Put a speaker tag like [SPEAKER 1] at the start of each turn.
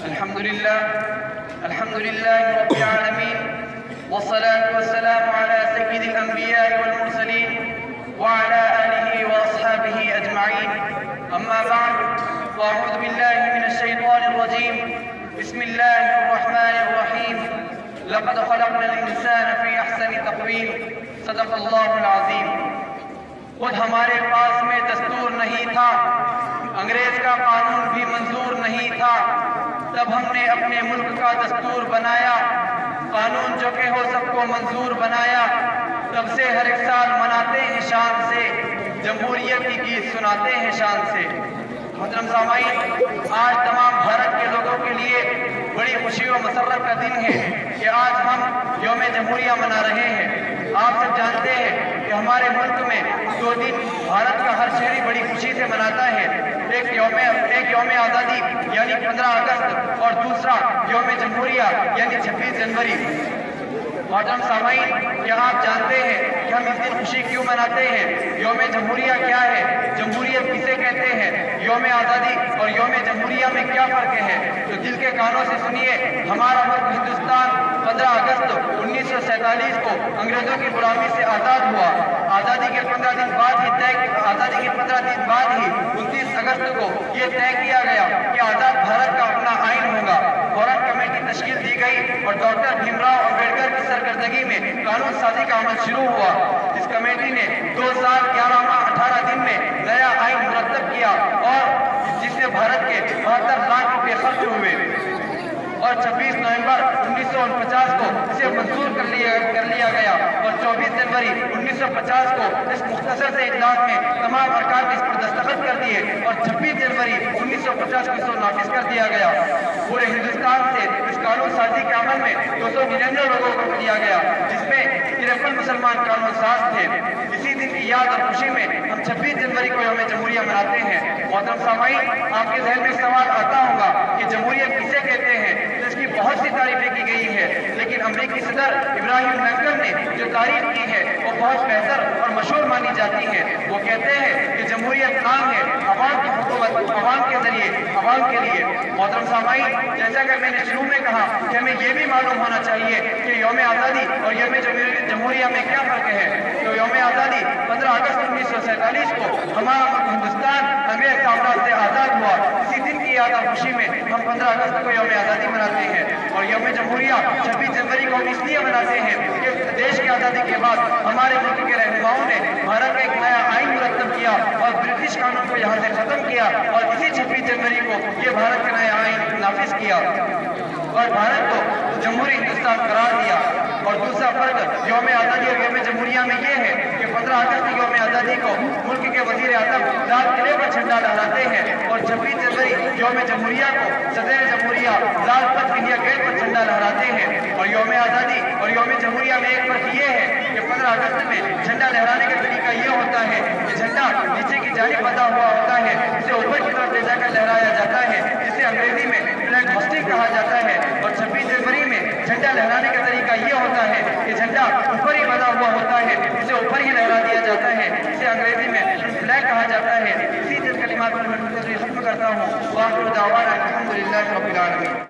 [SPEAKER 1] الحمد لله رب العالمين، والصلاة والسلام على سيد الأنبياء والمرسلين وعلى آله وأصحابه أجمعين. أما بعد، فأعوذ بالله من الشيطان الرجيم. بسم الله الرحمن الرحيم. لقد خلقنا الإنسان في أحسن تقويم. صدق الله العظيم. خود ہمارے پاس میں دستور نہیں تھا، انگریز کا قانون بھی منظور نہیں تھا، تب ہم نے اپنے ملک کا دستور بنایا، قانون جو کہ ہو سب کو منظور بنایا، تب سے ہر ایک سال مناتے ہیں شان سے، جمہوریت کی گیت سناتے ہیں شان سے. محترم سامعین، آج تمام بھارت کے لوگوں کے لیے بڑی خوشی و مسرت کا دن ہے کہ آج ہم یوم جمہوریہ منا رہے ہیں. آپ سب جانتے ہیں کہ ہمارے ملک میں 2 دن بھارت کا ہر شہری بڑی خوشی سے مناتا ہے. ایک یوم آزادی یعنی 15 اگست اور دوسرا یوم جمہوریہ یعنی 26 جنوری. محترم سامعین، کیا آپ جانتے ہیں کہ ہم اس دن خوشی کیوں مناتے ہیں؟ یوم جمہوریہ کیا ہے؟ جمہوریت کسے کہتے ہیں؟ یوم آزادی اور یوم جمہوریہ میں کیا فرق ہے؟ تو دل کے کانوں سے سنیے. ہمارا ملک ہندوستان 15 اگست 1947 کو انگریزوں کی غلامی سے آزاد ہوا. آزادی کے 15 دن بعد ہی 29 اگست کو یہ طے کیا گیا کہ آزاد بھارت کا اپنا آئین ہوگا. فوراً کمیٹی تشکیل دی گئی اور ڈاکٹر بھیم راؤ امبیڈکر کی سرکردگی میں قانون سازی کا عمل شروع ہوا. اس کمیٹی نے 2 سال 11 ماہ 18 دن میں نیا آئین مرتب کیا اور جس سے بھارت کے 72 لاکھ روپے خرچ ہوئے اور 26 نومبر 1949 کو اسے منظور کر لیا گیا اور 24 جنوری 1950 کو اس مختصر سے اجلاس میں تمام ارکان نے اس پر دستخط کر دیے اور 26 جنوری 1950 کو اسے نافذ کر دیا گیا. پورے ہندوستان سے اس قانون سازی کے عمل میں 299 لوگوں کو دیا گیا، جس میں 53 مسلمان قانون ساز تھے. اسی دن کی یاد اور خوشی میں ہم 26 جنوری کو یوم جمہوریہ مناتے ہیں. محترم سامعین، آپ کے ذہن میں سوال آتا ہوگا کہ جمہوریت کسے کہتے ہیں؟ اس کی بہت سی تعریفیں کی گئی ہے، لیکن امریکی صدر ابراہیم لنکن نے جو تعریف کی ہے وہ بہت بہتر اور مشہور مانی جاتی ہے. وہ کہتے ہیں کہ جمہوریت نام ہے عوام کی حکومت، عوام کے ذریعے، عوام کے لیے. محترم سامعین، جیسا کہ میں نے شروع میں کہا کہ ہمیں یہ بھی معلوم ہونا چاہیے کہ یوم آزادی اور یوم جمہوریہ میں کیا فرق ہے. تو یوم آزادی 15 اگست 1947 کو ہمارا ملک ہندوستان انگریز سامراج سے آزاد ہوا. اسی دن کی یاد اور خوشی میں ہم 15 اگست کو یوم آزادی مناتے ہیں اور یوم جمہوریہ 26 جنوری کو ہم اس لیے مناتے ہیں کہ دیش کی آزادی کے بعد ہمارے ملک کے رہنماؤں نے بھارت کا ایک نیا آئین مرتب کیا اور برٹش قانون کو یہاں سے ختم کیا اور اسی 26 جنوری کو یہ بھارت کا نیا آئین نافذ کیا اور بھارت کو جمہوری ہندوستان قرار دیا. اور دوسرا فرق یوم آزادی اور یوم جمہوریہ میں یہ ہے کہ 15 اگست یوم آزادی کو ملک کے وزیر اعظم لال قلعے پر جھنڈا لہراتے ہیں اور 26 جنوری یوم جمہوریہ کو صدر جمہوریہ لال پتھ انڈیا گیٹ پر جھنڈا لہراتے ہیں. اور یوم آزادی اور یوم جمہوریہ میں ایک فرق یہ ہے کہ 15 اگست میں جھنڈا لہرانے کا طریقہ یہ ہوتا ہے کہ جھنڈا نیچے کی جانب بندھا ہوا ہوتا ہے، اسے اوپر کی طرف لے جا کر لہرایا جاتا ہے، جسے انگریزی میں فلیگ ہوسٹنگ کہا جاتا ہے. اور 26 جنوری میں جھنڈا لہرانے کا